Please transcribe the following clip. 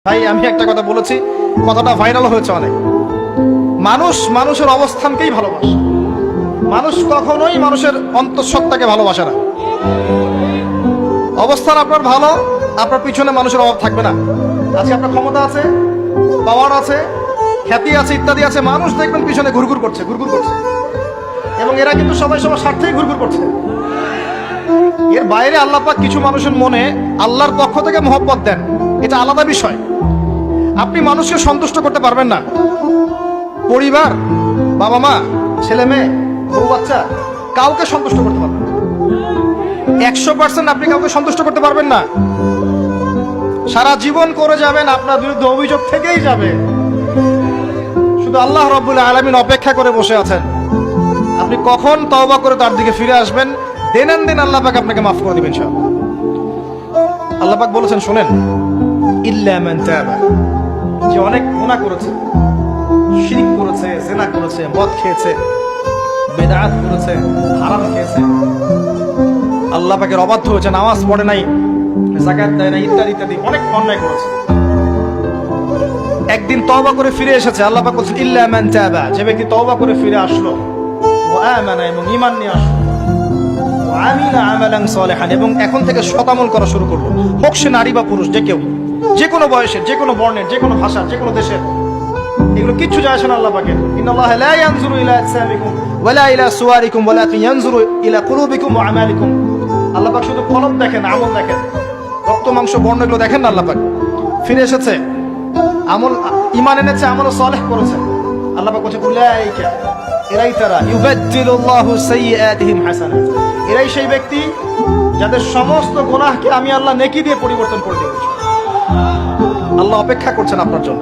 ভাই আমি একটা কথা বলেছি, কথাটা ভাইরাল হয়েছে অনেক। মানুষ মানুষের অবস্থানকেই ভালোবাসে, মানুষ কখনোই মানুষের অন্তঃসত্ত্বাকে ভালোবাসে না। অবস্থান আপনার ভালো, আপনার পিছনে মানুষের অভাব থাকবে না। আজকে আপনার ক্ষমতা আছে, পাওয়ার আছে, খ্যাতি আছে, ইত্যাদি আছে, মানুষ দেখবেন পিছনে ঘুরঘুর করছে, ঘুরঘুর করছে, এবং এরা কিন্তু সবাই সবার স্বার্থেই ঘুরঘুর করছে। এর বাইরে আল্লাহ পাক কিছু মানুষের মনে আল্লাহর পক্ষ থেকে মহব্বত দেন, এটা আলাদা বিষয়। আপনি মানুষকে সন্তুষ্ট করতে পারবেন না। পরিবার, বাবা মা, ছেলে মেয়ে, বউ বাচ্চা, কাউকে সন্তুষ্ট করতে পারবেন না। 100% আপনি কাউকে সন্তুষ্ট করতে পারবেন না। সারা জীবন করে যাবেন, আপনার বিরুদ্ধে অভিযোগ থেকেই যাবে। শুধু আল্লাহ রাব্বুল আলামিন অপেক্ষা করে বসে আছেন, আপনি কখন তওবা করে তার দিকে ফিরে আসবেন। দেন দিন আল্লাহ পাক আপনাকে মাফ করে দিবেন ইনশাআল্লাহ। আল্লাহ পাক বলেছেন শোনেন, ইল্লা মান তাবা, যে অনেক গুনাহ করেছে, শিরক করেছে, জিনা করেছে, মদ খেয়েছে, বেদাত করেছে, হারাম খেয়েছে, আল্লাহ পাকের অবাধ্য হয়েছে, নামাজ পড়ে নাই, যাকাত দেয় না, ইত্যাদি ইত্যাদি অনেক অন্যায় করেছে, একদিন তওবা করে ফিরে এসেছে। আল্লাহ পাক বলেছেন ইল্লা মান তাবা, যে ব্যক্তি তওবা করে ফিরে আসলো, ওয়া আমানা, এবং ঈমান নিয়ে আসলো, ওয়া আমিলা আমালান সালিহান, এবং এখন থেকে সৎ আমল করা শুরু করলো, হোক সে নারী বা পুরুষ, যে কেউ, যে কোনো বয়সের, যে কোনো বর্ণের, যে কোনো ভাষার, যে কোনো দেশের, এগুলো কিচ্ছু যায় আসে না আল্লাহ পাকের। ইন্নাল্লাহা লা ইয়ানজুরু ইলা আজসামিকুম ওয়ালা ইলা সুওয়ারিকুম ওয়ালাকিন ইয়ানজুরু ইলা কুলুবিকুম ওয়া আমালিকুম। আল্লাহ পাক শুধু কলব দেখেন, আমল দেখেন, রক্ত মাংস বর্ণ এগুলো দেখেন না। আল্লাহ পাক ফিরে এসেছে, আমল, ঈমান এনেছে, আমল সালেহ করেছে। আল্লাহ পাক বলেছে উলাইকা, এরাই তারা, ইউবাদদিলুল্লাহু সাইয়্যাতিহিম হাসানাত, এরাই সেই ব্যক্তি যাদের সমস্ত গুনাহকে আমি আল্লাহ নেকি দিয়ে পরিবর্তন করে দেব। আল্লাহ অপেক্ষা করছেন আপনার জন্য।